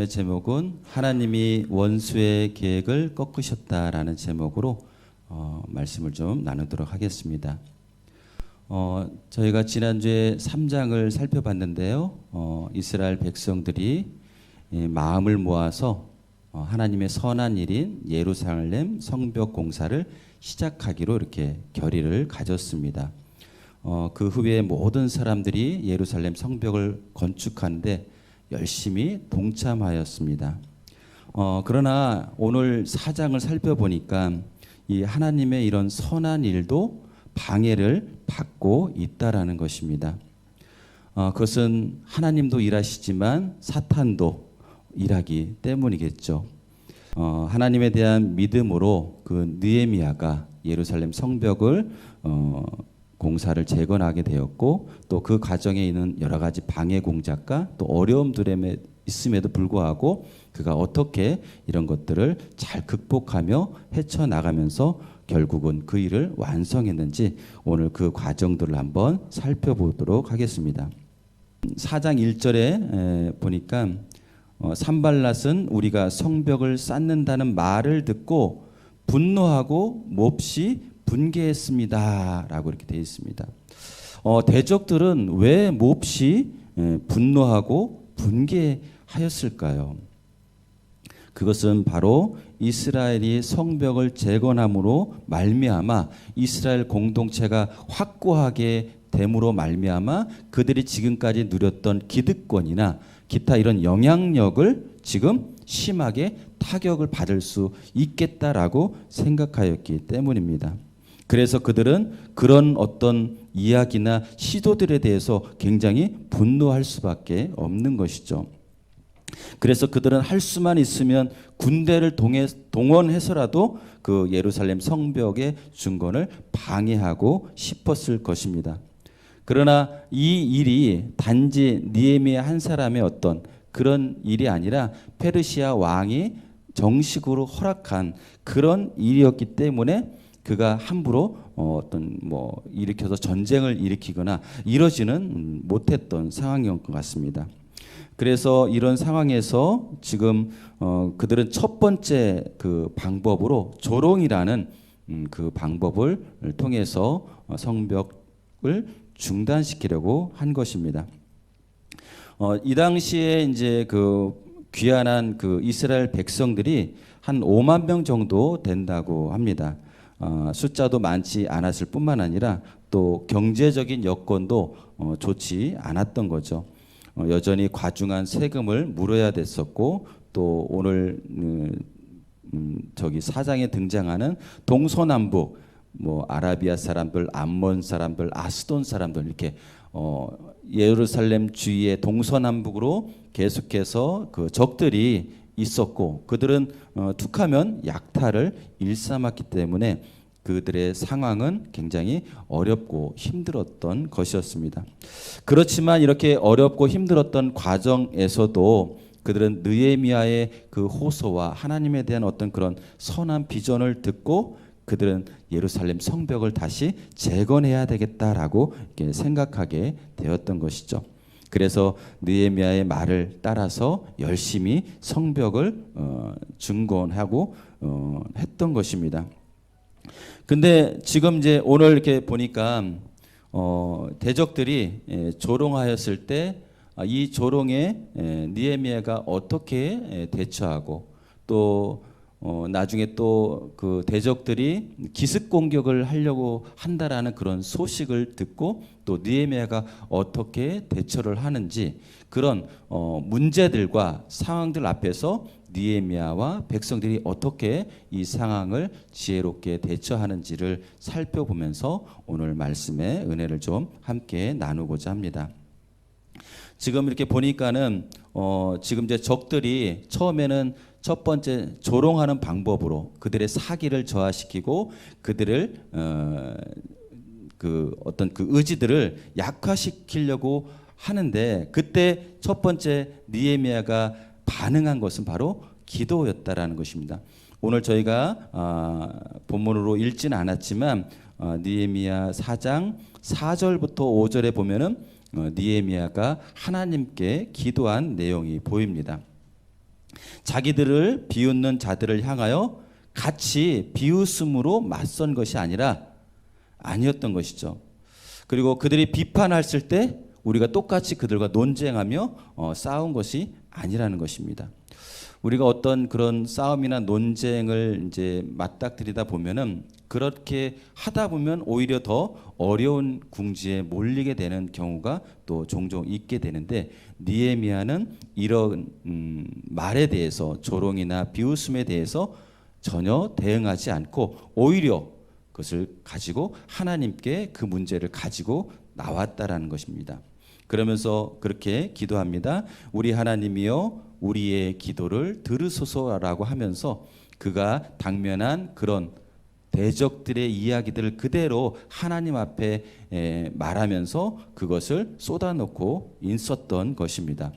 말씀의 제목은 하나님이 원수의 계획을 꺾으셨다라는 제목으로 말씀을 좀 나누도록 하겠습니다. 저희가 지난주에 3장을 살펴봤는데요. 이스라엘 백성들이 마음을 모아서 하나님의 선한 일인 예루살렘 성벽 공사를 시작하기로 이렇게 결의를 가졌습니다. 그 후에 모든 사람들이 예루살렘 성벽을 건축하는데 열심히 동참하였습니다. 그러나 오늘 4장을 살펴보니까 이 하나님의 이런 선한 일도 방해를 받고 있다라는 것입니다. 그것은 하나님도 일하시지만 사탄도 일하기 때문이겠죠. 하나님에 대한 믿음으로 그 느헤미야가 예루살렘 성벽을 공사를 재건하게 되었고, 또 그 과정에 있는 여러 가지 방해 공작과 또 어려움들에 있음에도 불구하고 그가 어떻게 이런 것들을 잘 극복하며 헤쳐나가면서 결국은 그 일을 완성했는지 오늘 그 과정들을 한번 살펴보도록 하겠습니다. 4장 1절에 보니까 산발랏은 우리가 성벽을 쌓는다는 말을 듣고 분노하고 몹시 분개했습니다 라고 이렇게 되어 있습니다. 대적들은 왜 몹시 분노하고 분개하였을까요? 그것은 바로 이스라엘이 성벽을 재건함으로 말미암아 이스라엘 공동체가 확고하게 됨으로 말미암아 그들이 지금까지 누렸던 기득권이나 기타 이런 영향력을 지금 심하게 타격을 받을 수 있겠다라고 생각하였기 때문입니다. 그래서 그들은 그런 어떤 이야기나 시도들에 대해서 굉장히 분노할 수밖에 없는 것이죠. 그래서 그들은 할 수만 있으면 군대를 동원해서라도 그 예루살렘 성벽의 준건을 방해하고 싶었을 것입니다. 그러나 이 일이 단지 느헤미야 한 사람의 어떤 그런 일이 아니라 페르시아 왕이 정식으로 허락한 그런 일이었기 때문에 그가 함부로 어떤 일으켜서 전쟁을 일으키거나 이러지는 못했던 상황이었던 것 같습니다. 그래서 이런 상황에서 지금 그들은 첫 번째 그 방법으로 조롱이라는 그 방법을 통해서 성벽을 중단시키려고 한 것입니다. 이 당시에 이제 그 귀환한 그 이스라엘 백성들이 한 5만 명 정도 된다고 합니다. 숫자도 많지 않았을 뿐만 아니라 또 경제적인 여건도 좋지 않았던 거죠. 여전히 과중한 세금을 물어야 됐었고, 또 오늘 저기 사장에 등장하는 동서남북 아라비아 사람들, 암몬 사람들, 아스돈 사람들 이렇게 예루살렘 주위의 동서남북으로 계속해서 그 적들이 있었고, 그들은 툭하면 약탈을 일삼았기 때문에 그들의 상황은 굉장히 어렵고 힘들었던 것이었습니다. 그렇지만 이렇게 어렵고 힘들었던 과정에서도 그들은 느헤미야의 그 호소와 하나님에 대한 어떤 그런 선한 비전을 듣고 그들은 예루살렘 성벽을 다시 재건해야 되겠다라고 이렇게 생각하게 되었던 것이죠. 그래서 느헤미야의 말을 따라서 열심히 성벽을 준건하고 했던 것입니다. 근데 지금 이제 오늘 이렇게 보니까 대적들이 조롱하였을 때 이 조롱에 느헤미야가 어떻게 대처하고 또 나중에 또 그 대적들이 기습 공격을 하려고 한다라는 그런 소식을 듣고 또 느헤미야가 어떻게 대처를 하는지 그런 문제들과 상황들 앞에서 느헤미야와 백성들이 어떻게 이 상황을 지혜롭게 대처하는지를 살펴보면서 오늘 말씀의 은혜를 좀 함께 나누고자 합니다. 지금 이렇게 보니까는 지금 이제 적들이 처음에는 첫 번째 조롱하는 방법으로 그들의 사기를 저하시키고 그들을 그 어떤 그 의지들을 약화시키려고 하는데, 그때 첫 번째 느헤미야가 반응한 것은 바로 기도였다라는 것입니다. 오늘 저희가 본문으로 읽지는 않았지만 느헤미야 4장 4절부터 5절에 보면은 느헤미야가 하나님께 기도한 내용이 보입니다. 자기들을 비웃는 자들을 향하여 같이 비웃음으로 맞선 것이 아니었던 것이죠. 그리고 그들이 비판했을 때 우리가 똑같이 그들과 논쟁하며 싸운 것이 아니라는 것입니다. 우리가 어떤 그런 싸움이나 논쟁을 이제 맞닥뜨리다 보면은 그렇게 하다 보면 오히려 더 어려운 궁지에 몰리게 되는 경우가 또 종종 있게 되는데, 느헤미야는 이런 말에 대해서, 조롱이나 비웃음에 대해서 전혀 대응하지 않고 오히려 그것을 가지고 하나님께 그 문제를 가지고 나왔다라는 것입니다. 그러면서 그렇게 기도합니다. 우리 하나님이여 우리의 기도를 들으소서라고 하면서 그가 당면한 그런 대적들의 이야기들을 그대로 하나님 앞에 말하면서 그것을 쏟아놓고 있었던 것입니다.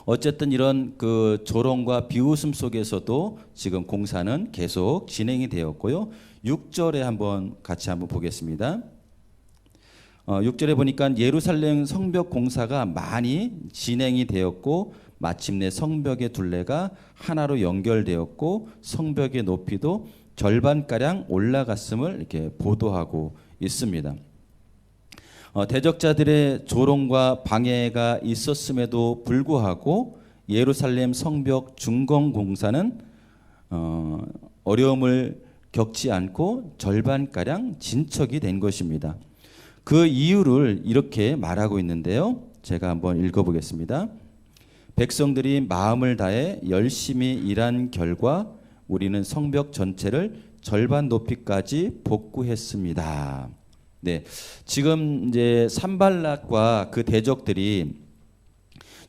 어쨌든 이런 그 조롱과 비웃음 속에서도 지금 공사는 계속 진행이 되었고요. 6절에 같이 한번 보겠습니다. 6절에 보니까 예루살렘 성벽 공사가 많이 진행이 되었고 마침내 성벽의 둘레가 하나로 연결되었고 성벽의 높이도 절반가량 올라갔음을 이렇게 보도하고 있습니다. 대적자들의 조롱과 방해가 있었음에도 불구하고 예루살렘 성벽 준공 공사는 어려움을 겪지 않고 절반가량 진척이 된 것입니다. 그 이유를 이렇게 말하고 있는데요. 제가 한번 읽어보겠습니다. 백성들이 마음을 다해 열심히 일한 결과 우리는 성벽 전체를 절반 높이까지 복구했습니다. 네, 지금 이제 산발락과 그 대적들이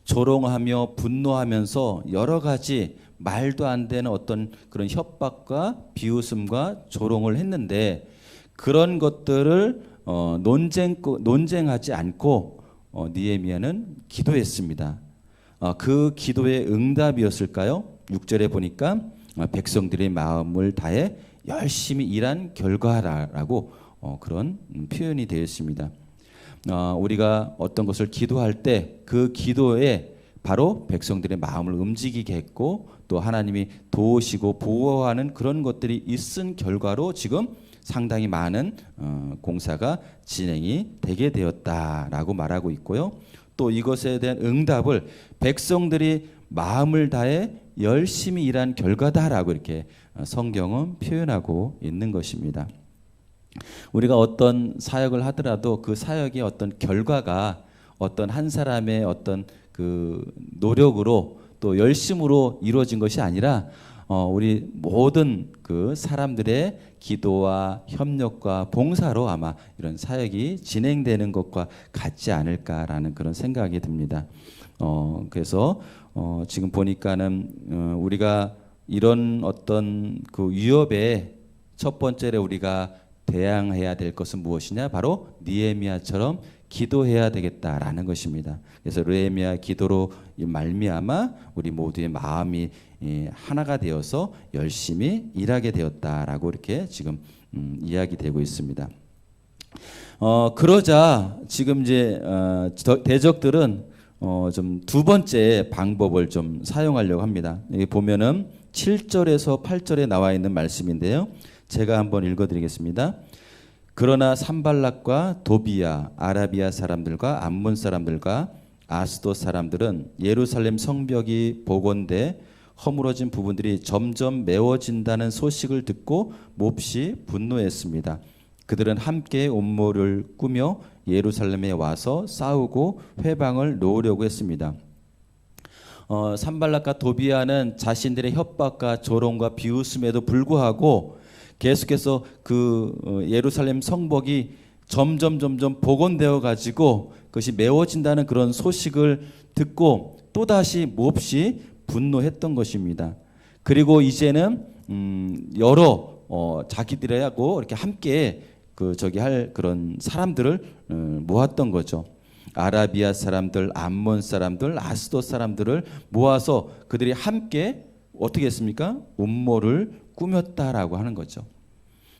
조롱하며 분노하면서 여러 가지 말도 안 되는 어떤 그런 협박과 비웃음과 조롱을 했는데, 그런 것들을 논쟁하지 않고 느헤미야는 기도했습니다. 그 기도의 응답이었을까요? 6절에 보니까 백성들의 마음을 다해 열심히 일한 결과라고 그런 표현이 되어 있습니다. 우리가 어떤 것을 기도할 때 그 기도에 바로 백성들의 마음을 움직이게 했고 또 하나님이 도우시고 보호하는 그런 것들이 있은 결과로 지금 상당히 많은 공사가 진행이 되게 되었다라고 말하고 있고요. 또 이것에 대한 응답을 백성들이 마음을 다해 열심히 일한 결과다라고 이렇게 성경은 표현하고 있는 것입니다. 우리가 어떤 사역을 하더라도 그 사역의 어떤 결과가 어떤 한 사람의 어떤 그 노력으로 또 열심으로 이루어진 것이 아니라 우리 모든 그 사람들의 기도와 협력과 봉사로 아마 이런 사역이 진행되는 것과 같지 않을까라는 그런 생각이 듭니다. 그래서 지금 보니까는 우리가 이런 어떤 그 위협에 첫 번째로 우리가 대항해야 될 것은 무엇이냐? 바로 느헤미야처럼 기도해야 되겠다라는 것입니다. 그래서 느헤미야 기도로 말미암아 우리 모두의 마음이 하나가 되어서 열심히 일하게 되었다라고 이렇게 지금 이야기되고 있습니다. 그러자 지금 이제 대적들은 좀 두 번째 방법을 좀 사용하려고 합니다. 여기 보면은 7절에서 8절에 나와 있는 말씀인데요. 제가 한번 읽어드리겠습니다. 그러나 산발락과 도비야, 아라비아 사람들과 암몬 사람들과 아스돗 사람들은 예루살렘 성벽이 복원돼 허물어진 부분들이 점점 메워진다는 소식을 듣고 몹시 분노했습니다. 그들은 함께 음모를 꾸며 예루살렘에 와서 싸우고 회방을 놓으려고 했습니다. 산발락과 도비야는 자신들의 협박과 조롱과 비웃음에도 불구하고 계속해서 그 예루살렘 성벽이 점점 복원되어 가지고 그것이 메워진다는 그런 소식을 듣고 또다시 몹시 분노했던 것입니다. 그리고 이제는 여러 자기들하고 이렇게 함께 할 그런 사람들을 모았던 거죠. 아라비아 사람들, 암몬 사람들, 아스돗 사람들을 모아서 그들이 함께 어떻게 했습니까? 음모를 꾸몄다라고 하는 거죠.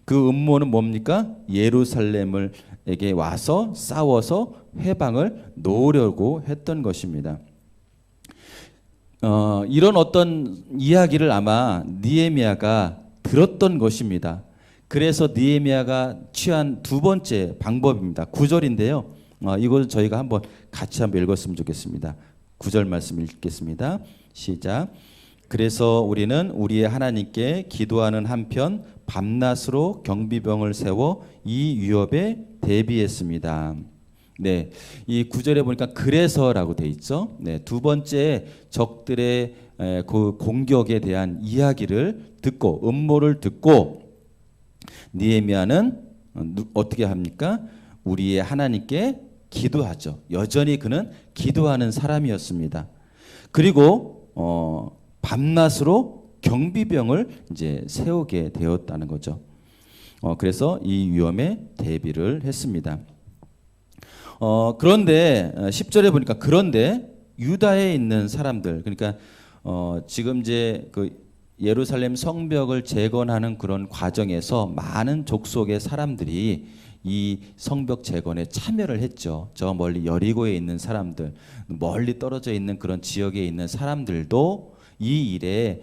그 음모는 뭡니까? 예루살렘에게 와서 싸워서 회방을 놓으려고 했던 것입니다. 이런 어떤 이야기를 아마 느헤미야가 들었던 것입니다. 그래서 느헤미야가 취한 두 번째 방법입니다. 9절인데요. 이걸 저희가 한번 같이 한번 읽었으면 좋겠습니다. 9절 말씀 읽겠습니다. 시작. 그래서 우리는 우리의 하나님께 기도하는 한편 밤낮으로 경비병을 세워 이 위협에 대비했습니다. 네, 이 9절에 보니까 그래서라고 돼 있죠. 네, 두 번째 적들의 그 공격에 대한 이야기를 듣고 음모를 듣고 느헤미야는 어떻게 합니까? 우리의 하나님께 기도하죠. 여전히 그는 기도하는 사람이었습니다. 그리고 밤낮으로 경비병을 이제 세우게 되었다는 거죠. 그래서 이 위험에 대비를 했습니다. 그런데 10절에 보니까 그런데 유다에 있는 사람들, 그러니까 지금 이제 그 예루살렘 성벽을 재건하는 그런 과정에서 많은 족속의 사람들이 이 성벽 재건에 참여를 했죠. 저 멀리 여리고에 있는 사람들, 멀리 떨어져 있는 그런 지역에 있는 사람들도 이 일에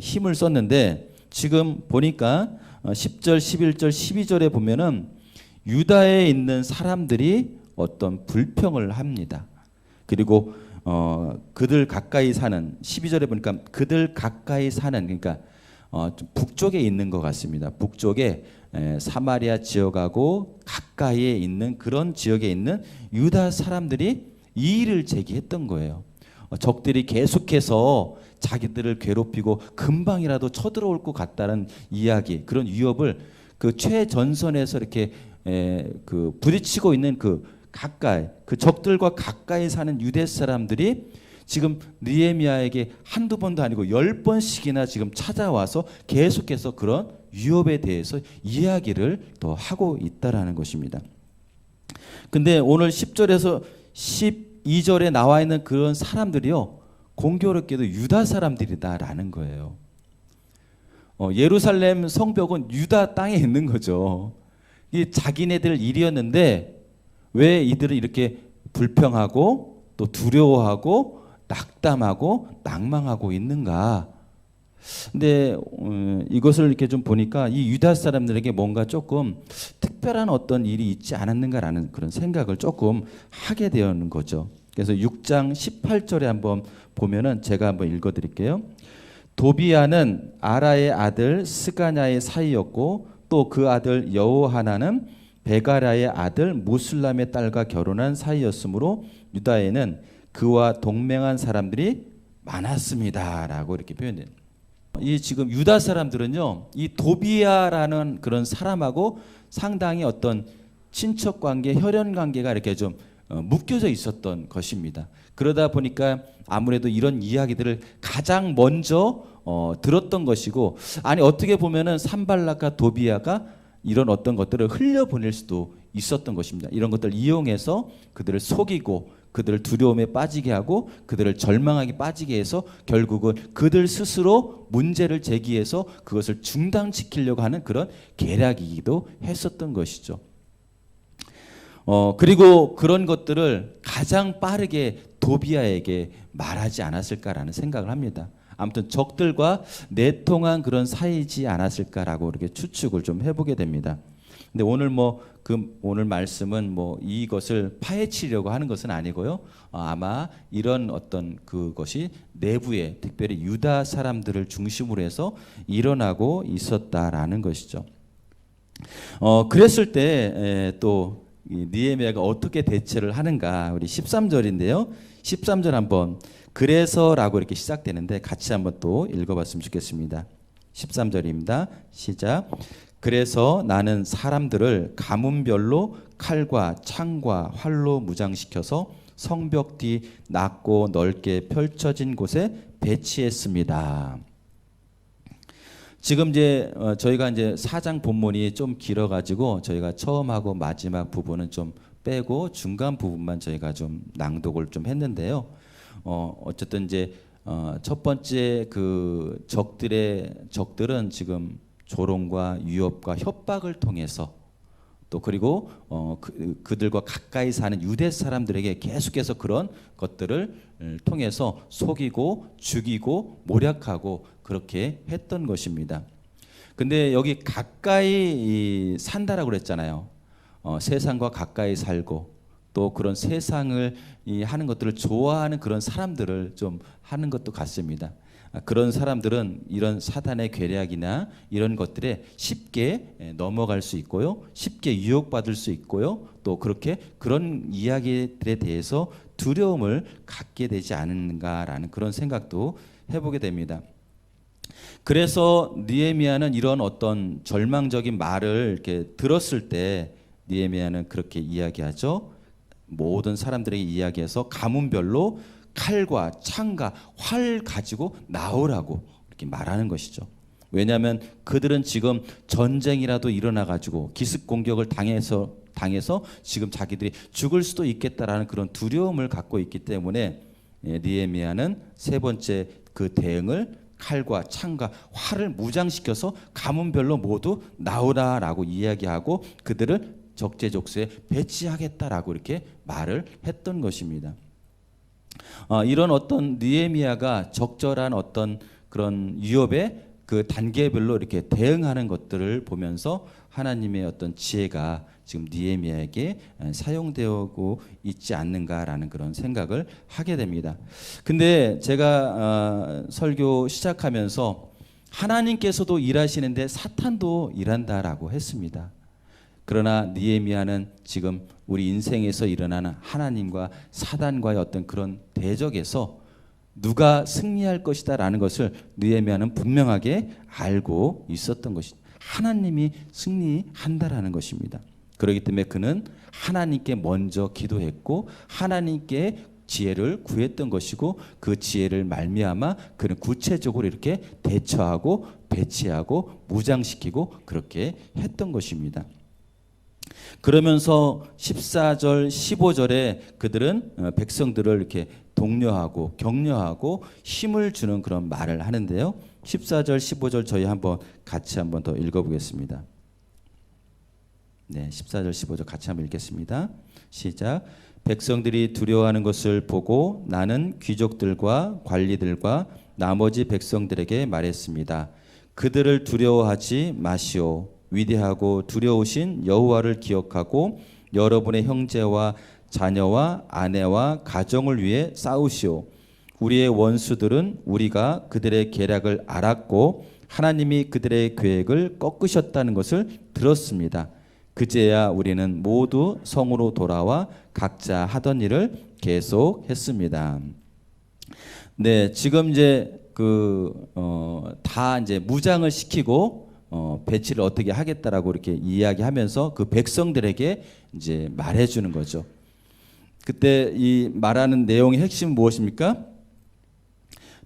힘을 썼는데, 지금 보니까 10절, 11절, 12절에 보면은 유다에 있는 사람들이 어떤 불평을 합니다. 그리고 그들 가까이 사는 12절에 보니까 그들 가까이 사는, 그러니까 좀 북쪽에 있는 것 같습니다. 북쪽에 사마리아 지역하고 가까이에 있는 그런 지역에 있는 유다 사람들이 이의를 제기했던 거예요. 적들이 계속해서 자기들을 괴롭히고 금방이라도 쳐들어올 것 같다는 이야기, 그런 위협을 그 최전선에서 이렇게 그 부딪히고 있는 그 가까이, 그 적들과 가까이 사는 유대 사람들이 지금 느헤미야에게 한두 번도 아니고 10번씩이나 지금 찾아와서 계속해서 그런 위협에 대해서 이야기를 더 하고 있다라는 것입니다. 근데 오늘 10절에서 12절에 나와 있는 그런 사람들이요, 공교롭게도 유다 사람들이다라는 거예요. 예루살렘 성벽은 유다 땅에 있는 거죠. 이 자기네들 일이었는데 왜 이들은 이렇게 불평하고 또 두려워하고 낙담하고 낭망하고 있는가? 근데 이것을 이렇게 좀 보니까 이 유다 사람들에게 뭔가 조금 특별한 어떤 일이 있지 않았는가라는 그런 생각을 조금 하게 되는 거죠. 그래서 6장 18절에 한번 보면은 제가 한번 읽어드릴게요. 도비야는 아라의 아들 스가냐의 사이였고 또 그 아들 여호하나는 베가랴의 아들 무술람의 딸과 결혼한 사이였으므로 유다에는 그와 동맹한 사람들이 많았습니다라고 이렇게 표현돼요. 이 지금 유다 사람들은요, 이 도비야라는 그런 사람하고 상당히 어떤 친척 관계, 혈연 관계가 이렇게 좀 묶여져 있었던 것입니다. 그러다 보니까 아무래도 이런 이야기들을 가장 먼저 들었던 것이고, 아니 어떻게 보면은 산발락과 도비야가 이런 어떤 것들을 흘려보낼 수도 있었던 것입니다. 이런 것들을 이용해서 그들을 속이고 그들을 두려움에 빠지게 하고 그들을 절망하게 빠지게 해서 결국은 그들 스스로 문제를 제기해서 그것을 중단시키려고 하는 그런 계략이기도 했었던 것이죠. 그리고 그런 것들을 가장 빠르게 도비야에게 말하지 않았을까라는 생각을 합니다. 아무튼 적들과 내통한 그런 사이지 않았을까라고 이렇게 추측을 좀 해보게 됩니다. 근데 오늘 오늘 말씀은 이것을 파헤치려고 하는 것은 아니고요. 아마 이런 어떤 그것이 내부에 특별히 유다 사람들을 중심으로 해서 일어나고 있었다라는 것이죠. 그랬을 때 또 느헤미야가 어떻게 대처를 하는가, 우리 13절인데요. 13절 한번 그래서라고 이렇게 시작되는데 같이 한번 또 읽어봤으면 좋겠습니다. 13절입니다. 시작. 그래서 나는 사람들을 가문별로 칼과 창과 활로 무장시켜서 성벽 뒤 낮고 넓게 펼쳐진 곳에 배치했습니다. 지금 이제 저희가 이제 4장 본문이 좀 길어가지고 저희가 처음하고 마지막 부분은 좀 빼고 중간 부분만 저희가 좀 낭독을 좀 했는데요. 어쨌든 이제 첫 번째 그 적들은 지금 조롱과 위협과 협박을 통해서 또 그리고 그들과 가까이 사는 유대 사람들에게 계속해서 그런 것들을 통해서 속이고 죽이고 모략하고 그렇게 했던 것입니다. 근데 여기 가까이 산다라고 그랬잖아요. 세상과 가까이 살고 또 그런 세상을 하는 것들을 좋아하는 그런 사람들을 좀 하는 것도 같습니다. 그런 사람들은 이런 사단의 괴략이나 이런 것들에 쉽게 넘어갈 수 있고요, 쉽게 유혹받을 수 있고요, 또 그렇게 그런 이야기들에 대해서 두려움을 갖게 되지 않은가라는 그런 생각도 해보게 됩니다. 그래서 느헤미야는 이런 어떤 절망적인 말을 이렇게 들었을 때 느헤미야는 그렇게 이야기하죠. 모든 사람들에게 이야기해서 가문별로 칼과 창과 활 가지고 나오라고 이렇게 말하는 것이죠. 왜냐하면 그들은 지금 전쟁이라도 일어나 가지고 기습 공격을 당해서 지금 자기들이 죽을 수도 있겠다라는 그런 두려움을 갖고 있기 때문에 느헤미야는 세 번째 그 대응을 칼과 창과 활을 무장시켜서 가문별로 모두 나오라라고 이야기하고 그들을 적재적소에 배치하겠다라고 이렇게 말을 했던 것입니다. 이런 어떤 느헤미야가 적절한 어떤 그런 위협에 그 단계별로 이렇게 대응하는 것들을 보면서 하나님의 어떤 지혜가 지금 느헤미야에게 사용되고 있지 않는가라는 그런 생각을 하게 됩니다. 근데 제가 설교 시작하면서 하나님께서도 일하시는데 사탄도 일한다라고 했습니다. 그러나 느헤미야는 지금 우리 인생에서 일어나는 하나님과 사단과의 어떤 그런 대적에서 누가 승리할 것이다라는 것을 느헤미야는 분명하게 알고 있었던 것입니다. 하나님이 승리한다라는 것입니다. 그렇기 때문에 그는 하나님께 먼저 기도했고 하나님께 지혜를 구했던 것이고 그 지혜를 말미암아 그는 구체적으로 이렇게 대처하고 배치하고 무장시키고 그렇게 했던 것입니다. 그러면서 14절 15절에 그들은 백성들을 이렇게 독려하고 격려하고 힘을 주는 그런 말을 하는데요. 14절 15절 저희 같이 한번 더 읽어보겠습니다. 네, 14절 15절 같이 한번 읽겠습니다. 시작. 백성들이 두려워하는 것을 보고 나는 귀족들과 관리들과 나머지 백성들에게 말했습니다. 그들을 두려워하지 마시오. 위대하고 두려우신 여호와를 기억하고 여러분의 형제와 자녀와 아내와 가정을 위해 싸우시오. 우리의 원수들은 우리가 그들의 계략을 알았고 하나님이 그들의 계획을 꺾으셨다는 것을 들었습니다. 그제야 우리는 모두 성으로 돌아와 각자 하던 일을 계속했습니다. 네, 지금 이제 다 이제 무장을 시키고 배치를 어떻게 하겠다라고 이렇게 이야기하면서 그 백성들에게 이제 말해주는 거죠. 그때 이 말하는 내용의 핵심은 무엇입니까?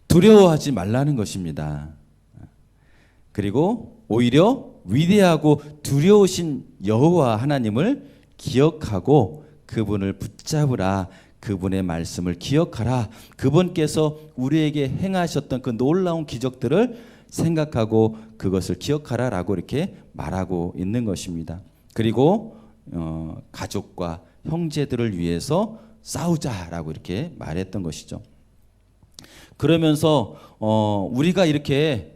두려워하지 말라는 것입니다. 그리고 오히려 위대하고 두려우신 여호와 하나님을 기억하고 그분을 붙잡으라. 그분의 말씀을 기억하라. 그분께서 우리에게 행하셨던 그 놀라운 기적들을 생각하고 그것을 기억하라라고 이렇게 말하고 있는 것입니다. 그리고 가족과 형제들을 위해서 싸우자라고 이렇게 말했던 것이죠. 그러면서 우리가 이렇게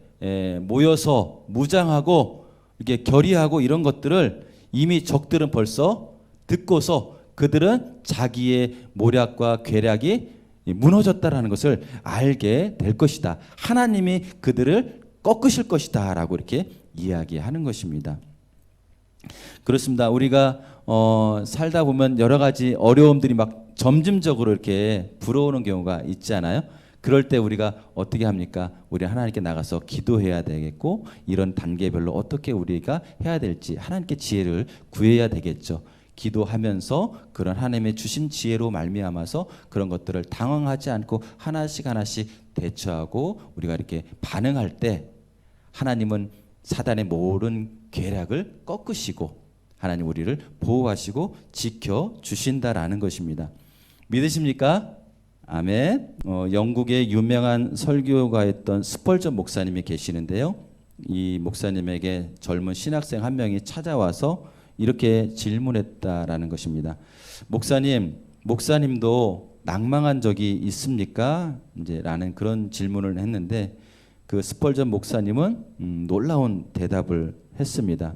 모여서 무장하고 이렇게 결의하고 이런 것들을 이미 적들은 벌써 듣고서 그들은 자기의 모략과 괴략이 무너졌다라는 것을 알게 될 것이다. 하나님이 그들을 꺾으실 것이다 라고 이렇게 이야기하는 것입니다. 그렇습니다. 우리가 살다 보면 여러 가지 어려움들이 막 점진적으로 이렇게 불어오는 경우가 있지 않아요? 그럴 때 우리가 어떻게 합니까? 우리 하나님께 나가서 기도해야 되겠고 이런 단계별로 어떻게 우리가 해야 될지 하나님께 지혜를 구해야 되겠죠. 기도하면서 그런 하나님의 주신 지혜로 말미암아서 그런 것들을 당황하지 않고 하나씩 대처하고 우리가 이렇게 반응할 때 하나님은 사단의 모든 계략을 꺾으시고 하나님 우리를 보호하시고 지켜주신다라는 것입니다. 믿으십니까? 아멘. 영국의 유명한 설교가였던 스펄전 목사님이 계시는데요. 이 목사님에게 젊은 신학생 한 명이 찾아와서 이렇게 질문했다라는 것입니다. 목사님도 낭망한 적이 있습니까? 이제 라는 그런 질문을 했는데 그 스펄전 목사님은 놀라운 대답을 했습니다.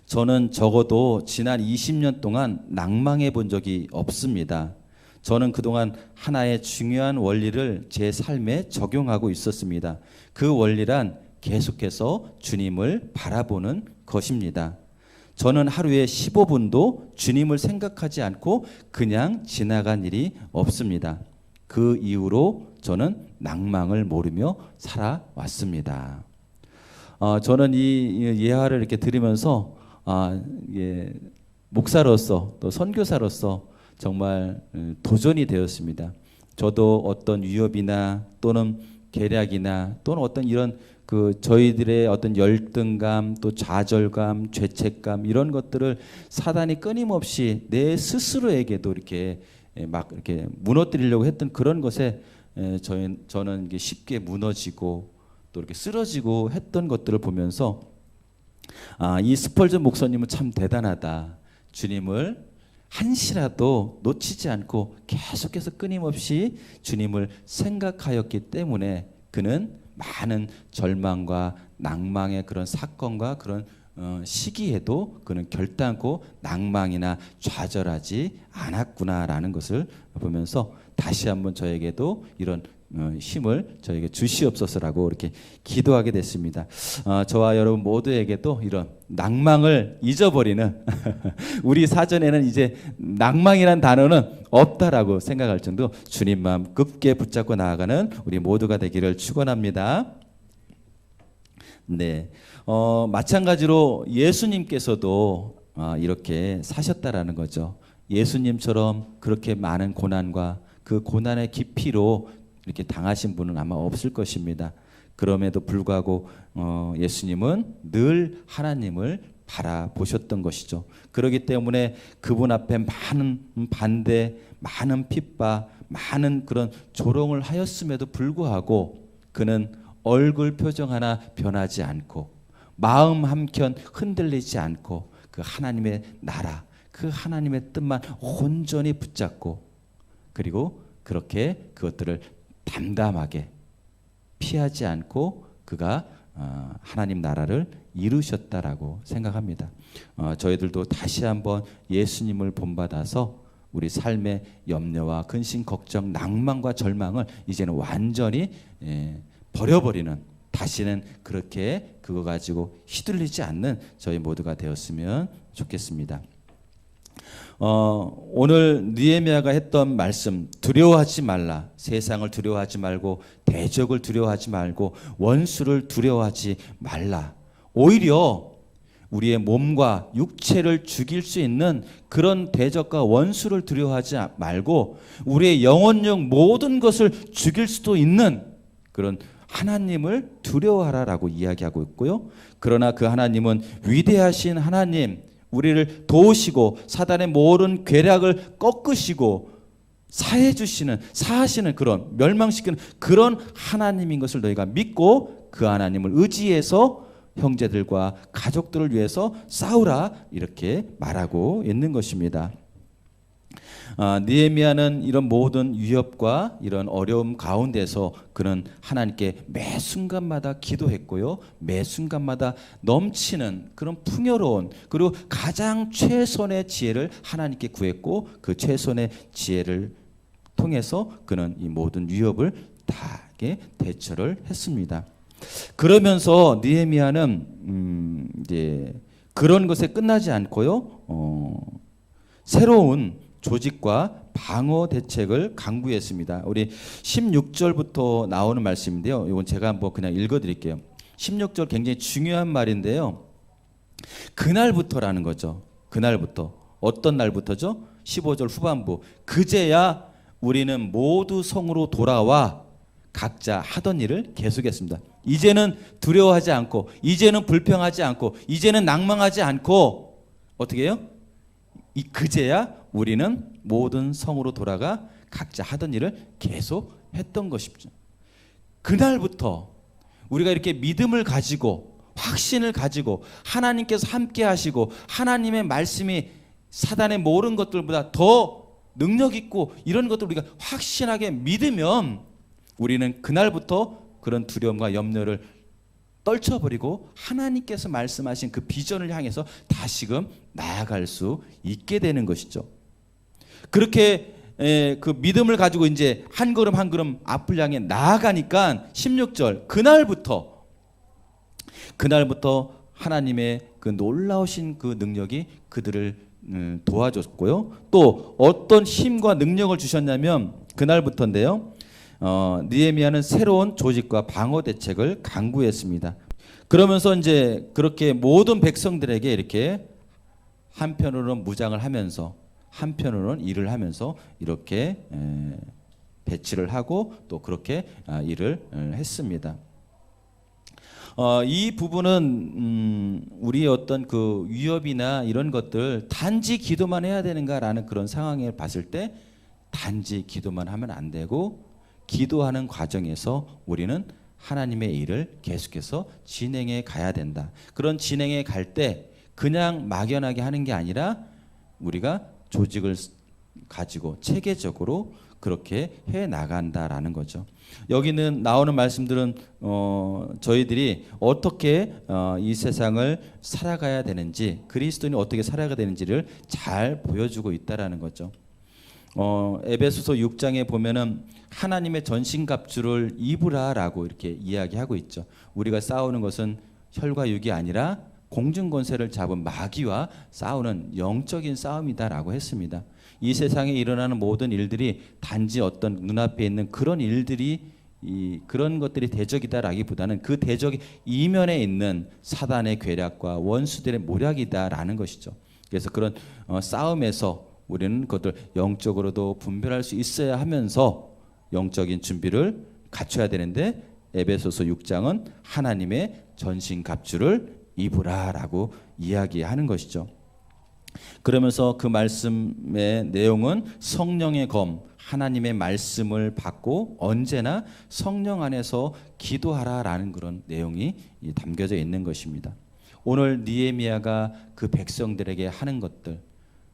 저는 적어도 지난 20년 동안 낭망해 본 적이 없습니다. 저는 그동안 하나의 중요한 원리를 제 삶에 적용하고 있었습니다. 그 원리란 계속해서 주님을 바라보는 것입니다. 저는 하루에 15분도 주님을 생각하지 않고 그냥 지나간 일이 없습니다. 그 이후로 저는 낭망을 모르며 살아왔습니다. 저는 이 예화를 이렇게 들으면서 목사로서 또 선교사로서 정말 도전이 되었습니다. 저도 어떤 위협이나 또는 계략이나 또는 어떤 이런 저희들의 어떤 열등감 또 좌절감 죄책감 이런 것들을 사단이 끊임없이 내 스스로에게도 이렇게 막 이렇게 무너뜨리려고 했던 그런 것에 저는 이게 쉽게 무너지고 또 이렇게 쓰러지고 했던 것들을 보면서 이 스펄전 목사님은 참 대단하다. 주님을 한시라도 놓치지 않고 계속해서 끊임없이 주님을 생각하였기 때문에 그는 많은 절망과 낭망의 그런 사건과 그런 시기에도 그는 결단코 낭망이나 좌절하지 않았구나라는 것을 보면서 다시 한번 저에게도 이런 힘을 저에게 주시옵소서라고 이렇게 기도하게 됐습니다. 저와 여러분 모두에게도 이런 낭망을 잊어버리는 우리 사전에는 이제 낭망이란 단어는 없다라고 생각할 정도 주님만 굳게 붙잡고 나아가는 우리 모두가 되기를 축원합니다. 네, 마찬가지로 예수님께서도 이렇게 사셨다라는 거죠. 예수님처럼 그렇게 많은 고난과 그 고난의 깊이로 이렇게 당하신 분은 아마 없을 것입니다. 그럼에도 불구하고 예수님은 늘 하나님을 바라보셨던 것이죠. 그렇기 때문에 그분 앞에 많은 반대, 많은 핍박, 많은 그런 조롱을 하였음에도 불구하고 그는 얼굴 표정 하나 변하지 않고 마음 한켠 흔들리지 않고 그 하나님의 나라, 그 하나님의 뜻만 온전히 붙잡고 그리고 그렇게 그것들을 담담하게 피하지 않고 그가 하나님 나라를 이루셨다라고 생각합니다. 저희들도 다시 한번 예수님을 본받아서 우리 삶의 염려와 근심, 걱정, 낭만과 절망을 이제는 완전히 버려버리는 다시는 그렇게 그거 가지고 휘둘리지 않는 저희 모두가 되었으면 좋겠습니다. 오늘 느헤미야가 했던 말씀 두려워하지 말라. 세상을 두려워하지 말고 대적을 두려워하지 말고 원수를 두려워하지 말라. 오히려 우리의 몸과 육체를 죽일 수 있는 그런 대적과 원수를 두려워하지 말고 우리의 영혼력 모든 것을 죽일 수도 있는 그런 하나님을 두려워하라라고 이야기하고 있고요. 그러나 그 하나님은 위대하신 하나님, 우리를 도우시고 사단의 모든 괴략을 꺾으시고 사하시는 그런 멸망시키는 그런 하나님인 것을 너희가 믿고 그 하나님을 의지해서 형제들과 가족들을 위해서 싸우라 이렇게 말하고 있는 것입니다. 느헤미야는 이런 모든 위협과 이런 어려움 가운데서 그는 하나님께 매 순간마다 기도했고요. 매 순간마다 넘치는 그런 풍요로운 그리고 가장 최선의 지혜를 하나님께 구했고 그 최선의 지혜를 통해서 그는 이 모든 위협을 다 대처를 했습니다. 그러면서 느헤미야는 이제 그런 것에 끝나지 않고요. 새로운 조직과 방어 대책을 강구했습니다. 우리 16절부터 나오는 말씀인데요. 이건 제가 한번 그냥 읽어드릴게요. 16절 굉장히 중요한 말인데요. 그날부터라는 거죠. 그날부터. 어떤 날부터죠? 15절 후반부. 그제야 우리는 모두 성으로 돌아와 각자 하던 일을 계속했습니다. 이제는 두려워하지 않고 이제는 불평하지 않고 이제는 낭망하지 않고 어떻게 해요? 그제야 우리는 모든 성으로 돌아가 각자 하던 일을 계속 했던 것이죠. 그날부터 우리가 이렇게 믿음을 가지고 확신을 가지고 하나님께서 함께 하시고 하나님의 말씀이 사단의 모든 것들보다 더 능력 있고 이런 것들 우리가 확신하게 믿으면 우리는 그날부터 그런 두려움과 염려를 떨쳐버리고 하나님께서 말씀하신 그 비전을 향해서 다시금 나아갈 수 있게 되는 것이죠. 그렇게 그 믿음을 가지고 이제 한 걸음 한 걸음 앞을 향해 나아가니까 16절 그날부터 하나님의 그 놀라우신 그 능력이 그들을 도와줬고요. 또 어떤 힘과 능력을 주셨냐면 그날부터인데요. 느헤미야는 새로운 조직과 방어 대책을 강구했습니다. 그러면서 이제 그렇게 모든 백성들에게 이렇게 한편으로는 무장을 하면서 한편으로는 일을 하면서 이렇게 배치를 하고 또 그렇게 일을 했습니다. 이 부분은 우리의 어떤 그 위협이나 이런 것들 단지 기도만 해야 되는가라는 그런 상황을 봤을 때 단지 기도만 하면 안 되고 기도하는 과정에서 우리는 하나님의 일을 계속해서 진행해 가야 된다. 그런 진행해 갈 때 그냥 막연하게 하는 게 아니라 우리가 조직을 가지고 체계적으로 그렇게 해 나간다라는 거죠. 여기는 나오는 말씀들은 저희들이 어떻게 이 세상을 살아가야 되는지 그리스도인이 어떻게 살아가야 되는지를 잘 보여주고 있다라는 거죠. 에베소서 6장에 보면은 하나님의 전신갑주를 입으라라고 이렇게 이야기하고 있죠. 우리가 싸우는 것은 혈과 육이 아니라 공중권세를 잡은 마귀와 싸우는 영적인 싸움이다라고 했습니다. 이 세상에 일어나는 모든 일들이 단지 어떤 눈앞에 있는 그런 일들이 그런 것들이 대적이다라기보다는 그 대적이 이면에 있는 사단의 괴략과 원수들의 모략이다라는 것이죠. 그래서 그런 싸움에서 우리는 그것들 영적으로도 분별할 수 있어야 하면서 영적인 준비를 갖춰야 되는데 에베소서 6장은 하나님의 전신갑주를 입으라라고 이야기하는 것이죠. 그러면서 그 말씀의 내용은 성령의 검, 하나님의 말씀을 받고 언제나 성령 안에서 기도하라라는 그런 내용이 담겨져 있는 것입니다. 오늘 느헤미야가 그 백성들에게 하는 것들,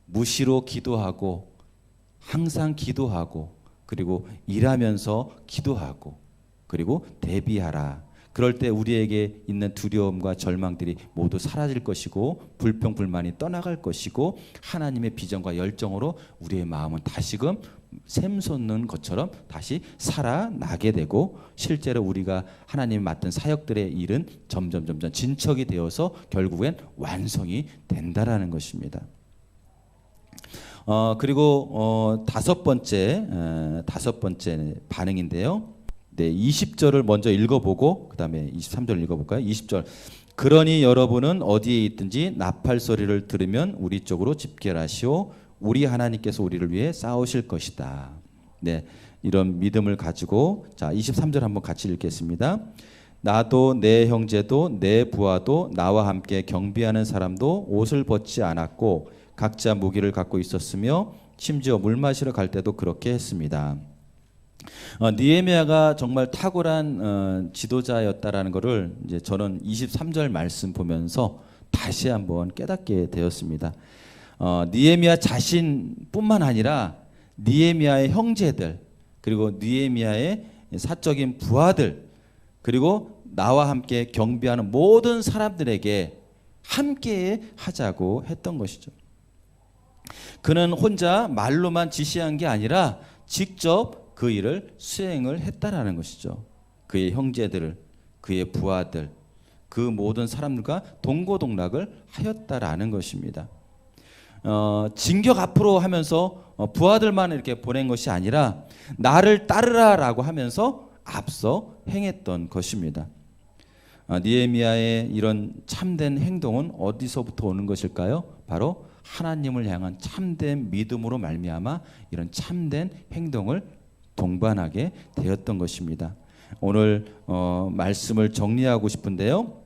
무시로 기도하고 항상 기도하고 그리고 일하면서 기도하고 그리고 대비하라. 그럴 때 우리에게 있는 두려움과 절망들이 모두 사라질 것이고 불평 불만이 떠나갈 것이고 하나님의 비전과 열정으로 우리의 마음은 다시금 샘솟는 것처럼 다시 살아나게 되고 실제로 우리가 하나님이 맡은 사역들의 일은 점점 진척이 되어서 결국엔 완성이 된다라는 것입니다. 그리고 다섯 번째 반응인데요. 네, 20절을 먼저 읽어보고 그 다음에 23절 읽어볼까요? 20절 그러니 여러분은 어디에 있든지 나팔 소리를 들으면 우리 쪽으로 집결하시오. 우리 하나님께서 우리를 위해 싸우실 것이다. 네, 이런 믿음을 가지고 자 23절 한번 같이 읽겠습니다. 나도 내 형제도 내 부하도 나와 함께 경비하는 사람도 옷을 벗지 않았고 각자 무기를 갖고 있었으며 심지어 물 마시러 갈 때도 그렇게 했습니다. 느헤미야가 정말 탁월한 지도자였다라는 것을 이제 저는 23절 말씀 보면서 다시 한번 깨닫게 되었습니다. 느헤미야 자신뿐만 아니라 느헤미야의 형제들 그리고 느헤미야의 사적인 부하들 그리고 나와 함께 경비하는 모든 사람들에게 함께 하자고 했던 것이죠. 그는 혼자 말로만 지시한 게 아니라 직접 그 일을 수행을 했다라는 것이죠. 그의 형제들을, 그의 부하들, 그 모든 사람들과 동고동락을 하였다라는 것입니다. 진격 앞으로 하면서 부하들만 이렇게 보낸 것이 아니라 나를 따르라라고 하면서 앞서 행했던 것입니다. 느헤미야의 이런 참된 행동은 어디서부터 오는 것일까요? 바로 하나님을 향한 참된 믿음으로 말미암아 이런 참된 행동을 동반하게 되었던 것입니다. 오늘 말씀을 정리하고 싶은데요.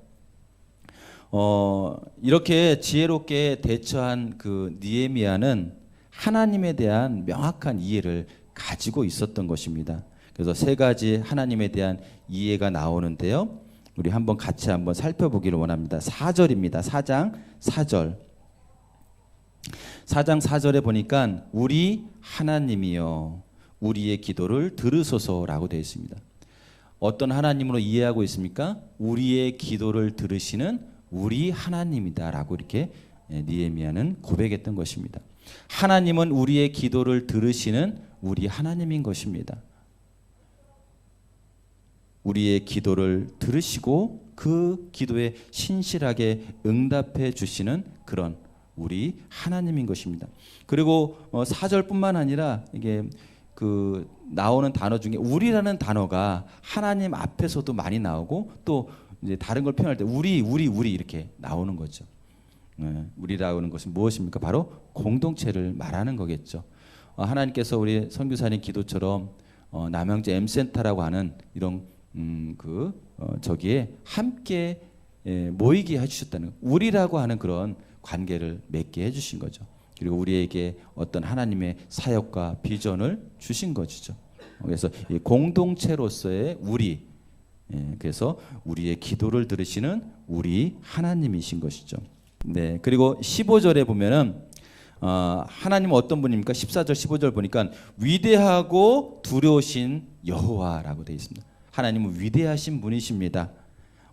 이렇게 지혜롭게 대처한 그 느헤미야는 하나님에 대한 명확한 이해를 가지고 있었던 것입니다. 그래서 세 가지 하나님에 대한 이해가 나오는데요. 우리 한번 같이 한번 살펴보기를 원합니다. 4절입니다. 4장 4절. 4장 4절에 보니까 우리 하나님이여 우리의 기도를 들으소서라고 되어 있습니다. 어떤 하나님으로 이해하고 있습니까? 우리의 기도를 들으시는 우리 하나님이다라고 이렇게 느헤미야는 고백했던 것입니다. 하나님은 우리의 기도를 들으시는 우리 하나님인 것입니다. 우리의 기도를 들으시고 그 기도에 신실하게 응답해 주시는 그런 우리 하나님인 것입니다. 그리고 4절뿐만 아니라 이게 그 나오는 단어 중에 우리라는 단어가 하나님 앞에서도 많이 나오고 또 이제 다른 걸 표현할 때 우리 이렇게 나오는 거죠. 우리라고 하는 것은 무엇입니까? 바로 공동체를 말하는 거겠죠. 하나님께서 우리 선교사님 기도처럼 남양주 M센터라고 하는 이런 저기에 함께 모이게 해주셨다는 우리라고 하는 그런 관계를 맺게 해주신 거죠. 그리고 우리에게 어떤 하나님의 사역과 비전을 주신 것이죠. 그래서 이 공동체로서의 우리, 그래서 우리의 기도를 들으시는 우리 하나님이신 것이죠. 네, 그리고 15절에 보면은 하나님은 어떤 분입니까? 14절 15절 보니까 위대하고 두려우신 여호와라고 되어 있습니다. 하나님은 위대하신 분이십니다.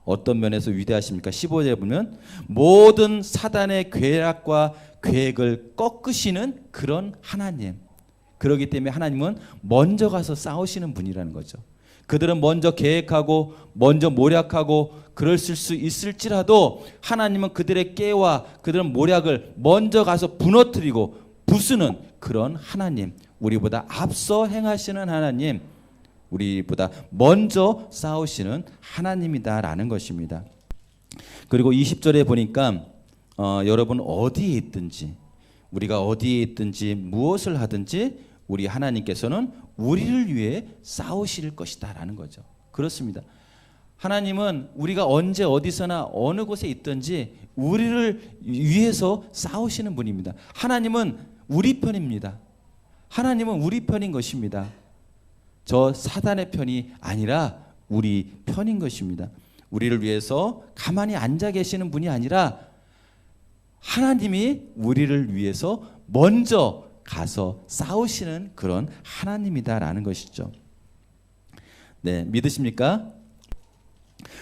어떤 면에서 위대하십니까? 15절에 보면 모든 사단의 괴락과 계획을 꺾으시는 그런 하나님. 그렇기 때문에 하나님은 먼저 가서 싸우시는 분이라는 거죠. 그들은 먼저 계획하고 먼저 모략하고 그럴 수 있을지라도 하나님은 그들의 깨와 그들의 모략을 먼저 가서 부너뜨리고 부수는 그런 하나님. 우리보다 앞서 행하시는 하나님. 우리보다 먼저 싸우시는 하나님이다라는 것입니다. 그리고 20절에 보니까 여러분 어디에 있든지 우리가 어디에 있든지 무엇을 하든지 우리 하나님께서는 우리를 위해 싸우실 것이다 라는 거죠. 그렇습니다. 하나님은 우리가 언제 어디서나 어느 곳에 있든지 우리를 위해서 싸우시는 분입니다. 하나님은 우리 편입니다. 하나님은 우리 편인 것입니다. 저 사단의 편이 아니라 우리 편인 것입니다. 우리를 위해서 가만히 앉아 계시는 분이 아니라 하나님이 우리를 위해서 먼저 가서 싸우시는 그런 하나님이다라는 것이죠. 네, 믿으십니까?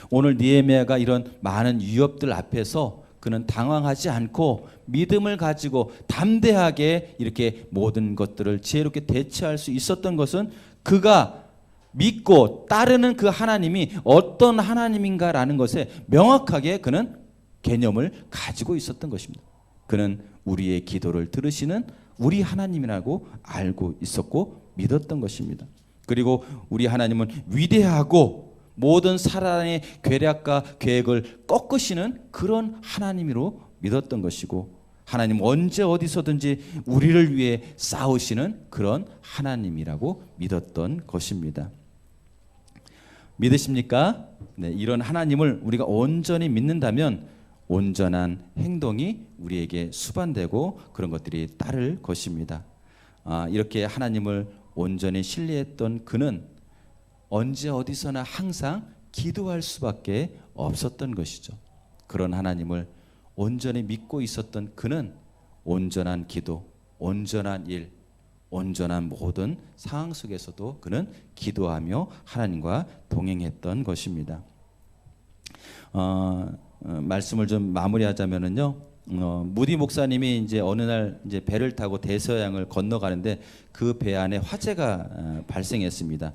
오늘 느헤미야가 이런 많은 위협들 앞에서 그는 당황하지 않고 믿음을 가지고 담대하게 이렇게 모든 것들을 지혜롭게 대처할 수 있었던 것은 그가 믿고 따르는 그 하나님이 어떤 하나님인가라는 것에 명확하게 그는 개념을 가지고 있었던 것입니다. 그는 우리의 기도를 들으시는 우리 하나님이라고 알고 있었고 믿었던 것입니다. 그리고 우리 하나님은 위대하고 모든 사단의 괴략과 계획을 꺾으시는 그런 하나님으로 믿었던 것이고 하나님 언제 어디서든지 우리를 위해 싸우시는 그런 하나님이라고 믿었던 것입니다. 믿으십니까? 네, 이런 하나님을 우리가 온전히 믿는다면 온전한 행동이 우리에게 수반되고 그런 것들이 따를 것입니다. 이렇게 하나님을 온전히 신뢰했던 그는 언제 어디서나 항상 기도할 수밖에 없었던 것이죠. 그런 하나님을 온전히 믿고 있었던 그는 온전한 기도, 온전한 일, 온전한 모든 상황 속에서도 그는 기도하며 하나님과 동행했던 것입니다. 말씀을 좀 마무리하자면은요. 무디 목사님이 이제 어느 날 이제 배를 타고 대서양을 건너가는데 그 배 안에 화재가 발생했습니다.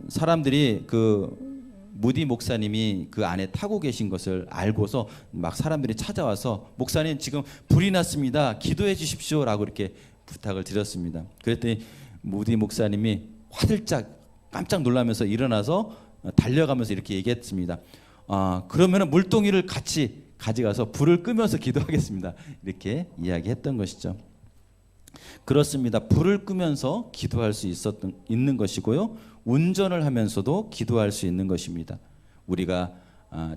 사람들이 그 무디 목사님이 그 안에 타고 계신 것을 알고서 막 사람들이 찾아와서 목사님 지금 불이 났습니다. 기도해 주십시오라고 이렇게 부탁을 드렸습니다. 그랬더니 무디 목사님이 화들짝 깜짝 놀라면서 일어나서 달려가면서 이렇게 얘기했습니다. 그러면 물동이를 같이 가져가서 불을 끄면서 기도하겠습니다. 이렇게 이야기했던 것이죠. 그렇습니다. 불을 끄면서 기도할 수 있는 것이고요. 운전을 하면서도 기도할 수 있는 것입니다. 우리가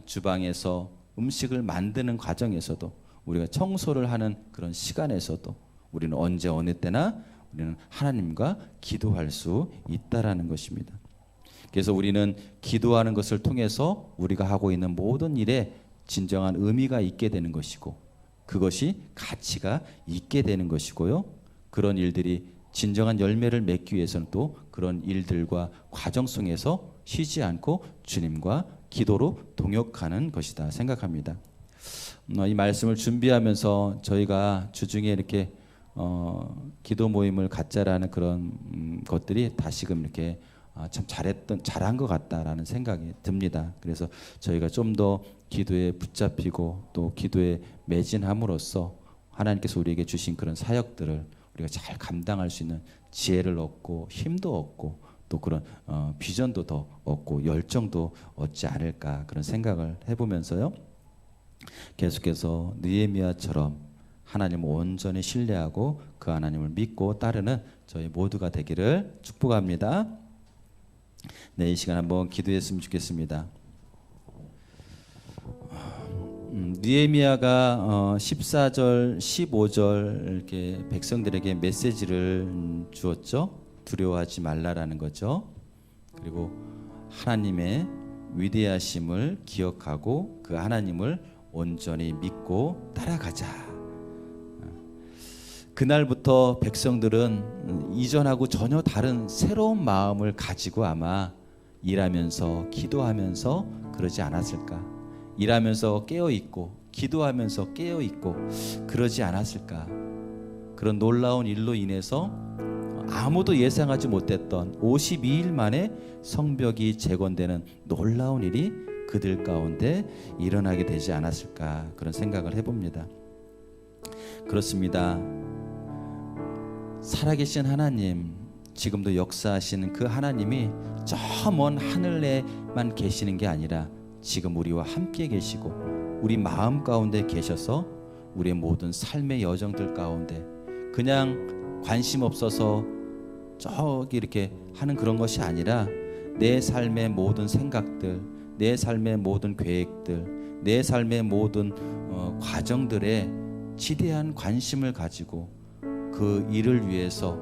주방에서 음식을 만드는 과정에서도 우리가 청소를 하는 그런 시간에서도 우리는 언제 어느 때나 우리는 하나님과 기도할 수 있다라는 것입니다. 그래서 우리는 기도하는 것을 통해서 우리가 하고 있는 모든 일에 진정한 의미가 있게 되는 것이고 그것이 가치가 있게 되는 것이고요. 그런 일들이 진정한 열매를 맺기 위해서는 또 그런 일들과 과정 속에서 쉬지 않고 주님과 기도로 동역하는 것이다 생각합니다. 이 말씀을 준비하면서 저희가 주중에 이렇게 기도 모임을 갖자라는 그런 것들이 다시금 이렇게 참 잘한 것 같다라는 생각이 듭니다. 그래서 저희가 좀 더 기도에 붙잡히고 또 기도에 매진함으로써 하나님께서 우리에게 주신 그런 사역들을 우리가 잘 감당할 수 있는 지혜를 얻고 힘도 얻고 또 그런 비전도 더 얻고 열정도 얻지 않을까 그런 생각을 해보면서요. 계속해서 느헤미야처럼 하나님을 온전히 신뢰하고 그 하나님을 믿고 따르는 저희 모두가 되기를 축복합니다. 네, 이 시간 한번 기도했으면 좋겠습니다. 느헤미야가 14절, 15절 이렇게 백성들에게 메시지를 주었죠. 두려워하지 말라라는 거죠. 그리고 하나님의 위대하심을 기억하고 그 하나님을 온전히 믿고 따라가자. 그날부터 백성들은 이전하고 전혀 다른 새로운 마음을 가지고 아마 일하면서 기도하면서 그러지 않았을까? 일하면서 깨어있고 기도하면서 깨어있고 그러지 않았을까? 그런 놀라운 일로 인해서 아무도 예상하지 못했던 52일 만에 성벽이 재건되는 놀라운 일이 그들 가운데 일어나게 되지 않았을까 그런 생각을 해봅니다. 그렇습니다. 살아계신 하나님, 지금도 역사하시는 그 하나님이 저 먼 하늘에만 계시는 게 아니라 지금 우리와 함께 계시고 우리 마음 가운데 계셔서 우리의 모든 삶의 여정들 가운데 그냥 관심 없어서 저기 이렇게 하는 그런 것이 아니라 내 삶의 모든 생각들, 내 삶의 모든 계획들, 내 삶의 모든 과정들에 지대한 관심을 가지고 그 일을 위해서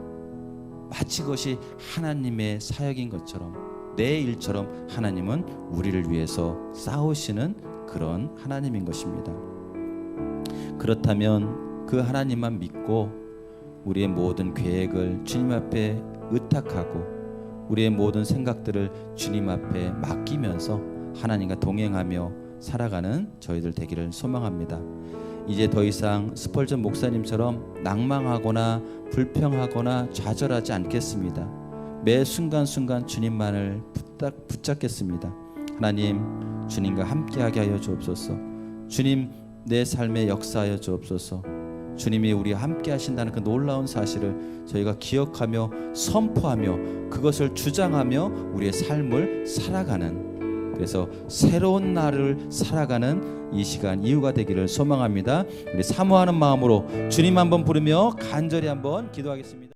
마치 그것이 하나님의 사역인 것처럼 내 일처럼 하나님은 우리를 위해서 싸우시는 그런 하나님인 것입니다. 그렇다면 그 하나님만 믿고 우리의 모든 계획을 주님 앞에 의탁하고 우리의 모든 생각들을 주님 앞에 맡기면서 하나님과 동행하며 살아가는 저희들 되기를 소망합니다. 이제 더 이상 스펄전 목사님처럼 낭망하거나 불평하거나 좌절하지 않겠습니다. 매 순간순간 주님만을 붙잡겠습니다. 하나님, 주님과 함께하게 하여 주옵소서. 주님, 내 삶에 역사하여 주옵소서. 주님이 우리와 함께 하신다는 그 놀라운 사실을 저희가 기억하며 선포하며 그것을 주장하며 우리의 삶을 살아가는, 그래서 새로운 날을 살아가는 이 시간 이유가 되기를 소망합니다. 우리 사모하는 마음으로 주님 한번 부르며 간절히 한번 기도하겠습니다.